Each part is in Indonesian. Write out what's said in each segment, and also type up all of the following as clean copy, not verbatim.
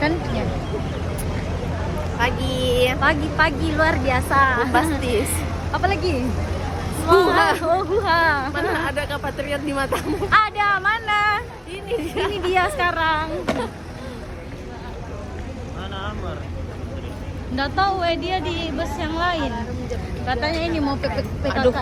Kan ya. Pagi luar biasa. Bombastis. Apalagi? Huha. Oh, huha. Mana ada Kapatriot di matamu? Ada mana? Ini dia sekarang. Mana Amar? Nggak tahu dia di bus yang lain. Katanya ini mau PKK. Aduh.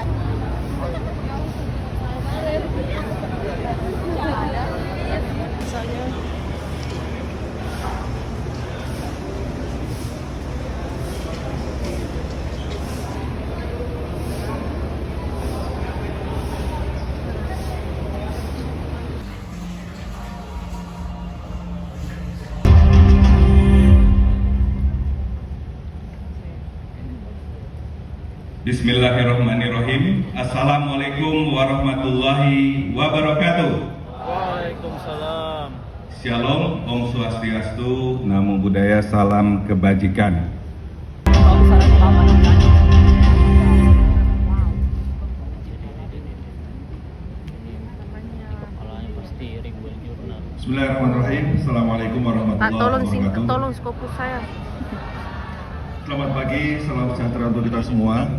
Bismillahirrahmanirrahim. Assalamualaikum warahmatullahi wabarakatuh. Waalaikumsalam. Shalom, Om Swastiastu, Namo Buddhaya, salam kebajikan. Kepalanya pasti ribuan jurnal. Bismillahirrahmanirrahim. Assalamualaikum warahmatullahi wabarakatuh. Tolong skopus saya. Selamat pagi, salam sejahtera untuk kita semua.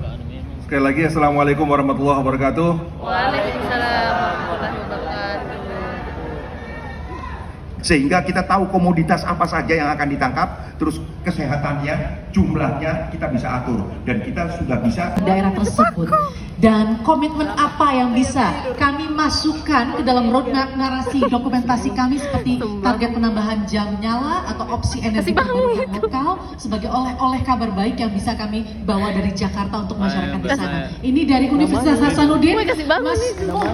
Sekali lagi, Assalamualaikum warahmatullahi wabarakatuh. Waalaikumsalam warahmatullahi wabarakatuh. Sehingga kita tahu komoditas apa saja yang akan ditangkap, terus kesehatannya, jumlahnya kita bisa atur, dan kita sudah bisa daerah tersebut. Dan komitmen apa yang bisa kami masukkan ke dalam roadmap narasi dokumentasi kami seperti target penambahan jam nyala atau opsi energi terbarukan lokal sebagai oleh-oleh kabar baik yang bisa kami bawa dari Jakarta untuk masyarakat di sana. Ini dari Universitas Hasanuddin, Mas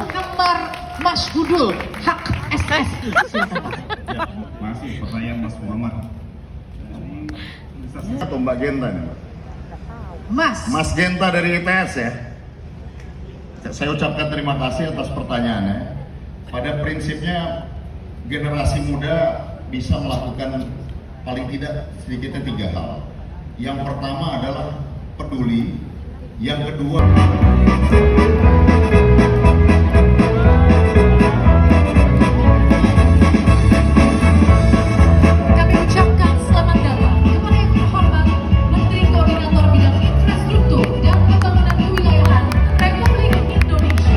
Kembar Mas Gudul, Hak SSI. Silakan Pak. Masih pertanyaan Mas Muhammad. atau Mbak Genta nih, Mbak? Mas Genta dari ITS ya. Saya ucapkan terima kasih atas pertanyaannya. Pada prinsipnya generasi muda bisa melakukan paling tidak sedikitnya 3 hal. Yang pertama adalah peduli, yang kedua kami ucapkan selamat datang kepada yang terhormat Menteri Koordinator Bidang Infrastruktur dan Pembangunan Kewilayahan Republik Indonesia.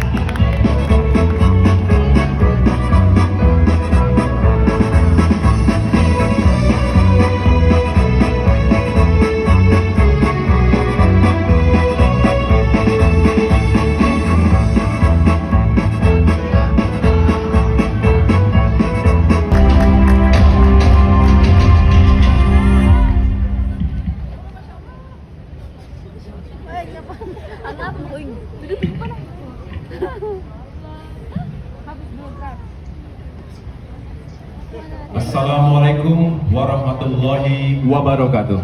Assalamualaikum warahmatullahi wabarakatuh.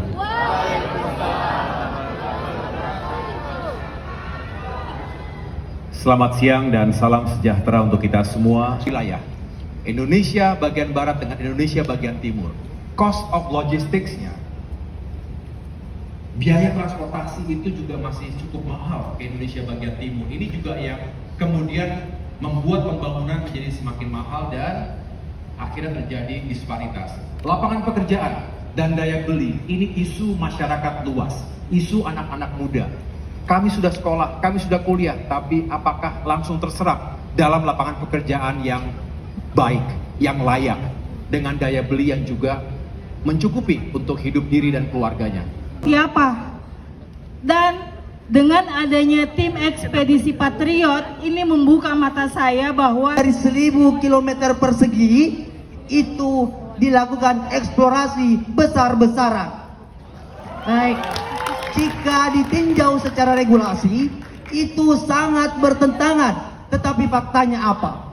Selamat siang dan salam sejahtera untuk kita semua. Wilayah Indonesia bagian barat dengan Indonesia bagian timur, cost of logistics-nya, biaya transportasi itu juga masih cukup mahal ke Indonesia bagian timur. Ini juga yang kemudian membuat pembangunan menjadi semakin mahal dan akhirnya terjadi disparitas. Lapangan pekerjaan dan daya beli ini isu masyarakat luas, isu anak-anak muda. Kami sudah sekolah, kami sudah kuliah, tapi apakah langsung terserap dalam lapangan pekerjaan yang baik, yang layak, dengan daya beli yang juga mencukupi untuk hidup diri dan keluarganya? Siapa? Dan dengan adanya tim ekspedisi Patriot ini membuka mata saya bahwa dari 1000 km persegi itu dilakukan eksplorasi besar-besaran. Baik, jika ditinjau secara regulasi itu sangat bertentangan, tetapi faktanya apa?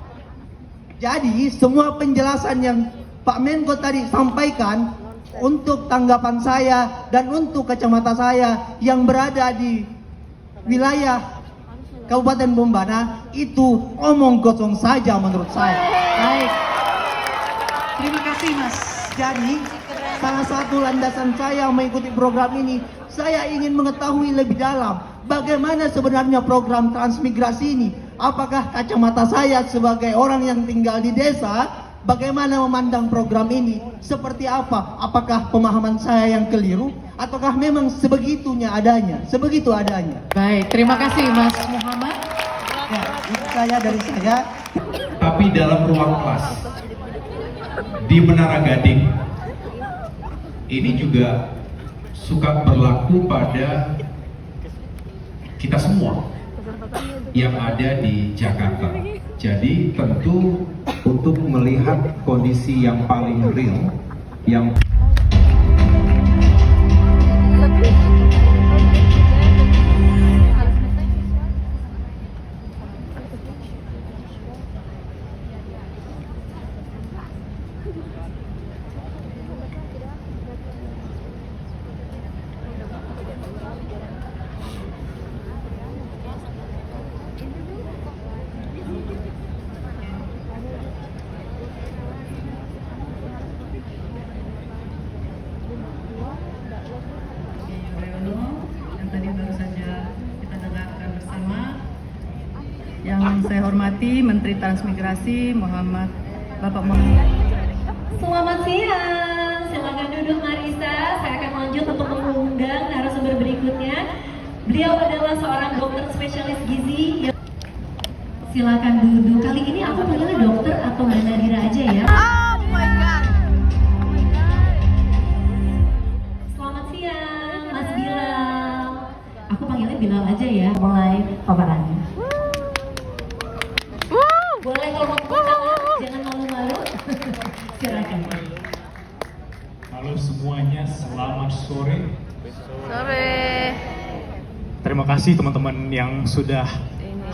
Jadi semua penjelasan yang Pak Menko tadi sampaikan untuk tanggapan saya dan untuk kacamata saya yang berada di wilayah Kabupaten Bombana itu omong kosong saja menurut saya. Baik. Terima kasih Mas. Jadi salah satu landasan saya mengikuti program ini, saya ingin mengetahui lebih dalam bagaimana sebenarnya program transmigrasi ini. Apakah kacamata saya sebagai orang yang tinggal di desa bagaimana memandang program ini? Seperti apa? Apakah pemahaman saya yang keliru? Ataukah memang sebegitunya adanya? Sebegitu adanya. Baik, terima kasih Mas Muhammad. Ya, itu saya dari saya. Tapi dalam ruang kelas di Menara Gading ini juga suka berlaku pada kita semua yang ada di Jakarta. Jadi tentu untuk melihat kondisi yang paling real, yang yang tadi baru saja kita dengarkan bersama. Yang saya hormati Menteri Transmigrasi Bapak Muhammad. Selamat siang, silakan duduk Marisa. Saya akan lanjut untuk mengundang narasumber berikutnya. Beliau adalah seorang dokter spesialis gizi. Silakan duduk. Kali ini aku panggilnya dokter atau Mbak Nadira aja ya. Oh my god. Selamat siang, Mas Bilal. Aku panggilnya Bilal aja ya. Mulai paparannya. Boleh kalau mau tepuk tangan, jangan malu-malu. Silakan. Halo semuanya, selamat sore. Sore. Terima kasih teman-teman yang sudah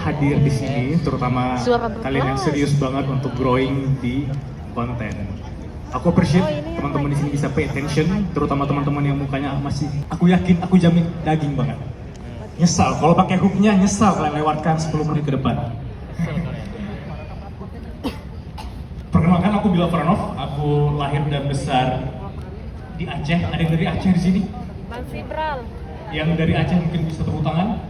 hadir di sini, terutama kalian yang serius banget untuk growing di konten. Aku appreciate teman-teman di sini bisa pay attention, terutama teman-teman yang mukanya masih, aku yakin, aku jamin daging banget. Nyesal, kalau pakai hooknya nyesal kalian lewatkan 10 menit ke depan. Perkenalkan, aku Bilal Franov, aku lahir dan besar di Aceh. Ada yang dari Aceh di sini? Bang Sibral. Yang dari Aceh mungkin bisa tepuk tangan.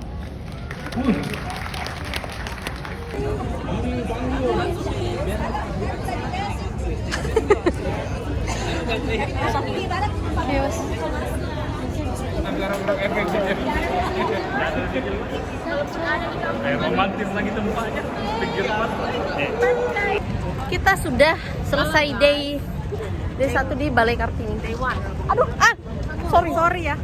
Romantis lagi tempatnya. Kita sudah selesai day 1 di Balai Kartini. Day 1. Aduh, sorry ya.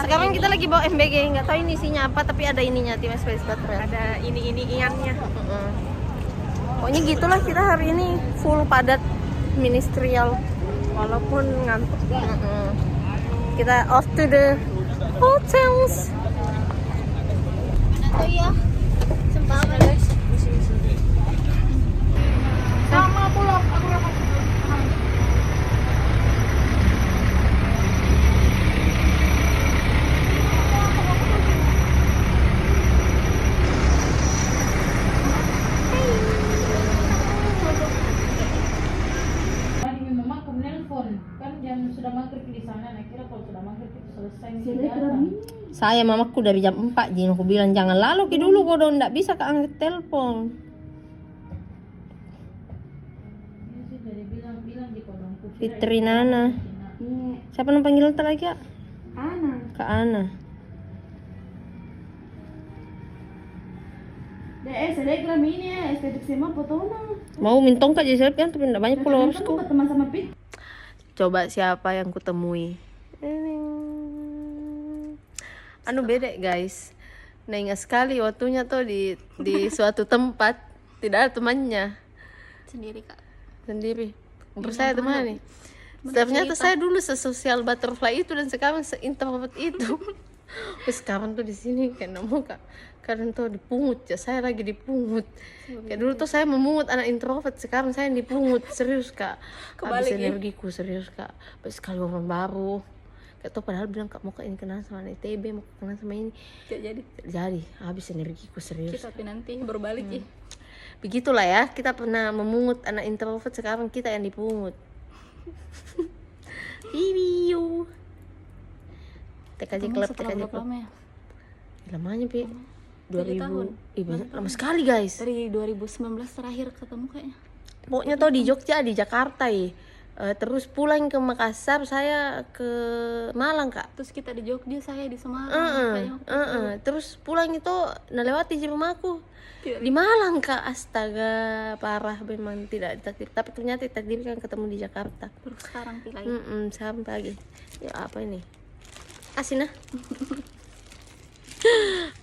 Sekarang kita lagi bawa MBG, nggak tahu ini isinya apa, tapi ada ininya, tim space baterai. Ada ini iannya. Pokoknya gitulah, kita hari ini full padat ministerial, walaupun ngantuk. Kita off to the hotels. Oh iya, sembako guys. Sama pulang, aku dapat. Sudah maghrib di sana, nah kira kalau sudah maghrib itu selesai. Saya mamaku dari jam 4 Jin, aku bilang jangan lalu ke dulu, kau ndak bisa keangkat telepon. Fitri Nana. Siapa yang panggil ntar lagi ya? Ana. Kak Ana. Sedek lah ini ya, estetik sema fotona. Mau mintong kak jadi kan, tapi ndak banyak followersku. Teman sama Pit. Coba siapa yang kutemui. Anu beda guys. Nah ingat sekali waktunya tuh di suatu tempat tidak ada temannya. Sendiri kak. Sendiri. Saya teman nih. Ternyata saya dulu sesosial butterfly itu dan sekarang seintrovert itu. Sekarang tuh di sini kayak nemu kak. Kadang tuh dipungut ya, saya lagi dipungut. Kayak dulu tuh saya memungut anak introvert, sekarang saya yang dipungut, serius kak. Habis energiku, serius kak. Habis sekali orang baru. Kayak tuh padahal bilang kak mau ke ini kenal sama anak ITB, mau kenal sama ini. Jadi habis energiku, serius. Tapi nanti baru balik ya. Begitulah ya, kita pernah memungut anak introvert, sekarang kita yang dipungut. TKJ Club, TKJ Club. Lamanya Pi. 2000. Ih, banyak, lama sekali guys. Dari 2019 terakhir ketemu kayaknya. Pokoknya tuh di Jogja, di Jakarta ya. Terus pulang ke Makassar, saya ke Malang kak. Terus kita di Jogja, saya di Semarang. Terus pulang itu lewati rumahku di Malang kak. Astaga, parah memang tidak ditakdir. Tapi ternyata ditakdirkan ketemu di Jakarta. Terus sekarang lagi. Sekarang pagi. Ya apa ini? Kasih nah.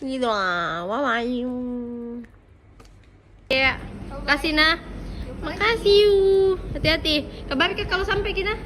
Gitu lah, wawayu. Ya, kasih nah. Makasih yuk. Hati-hati. Kabar kalau sampai kita.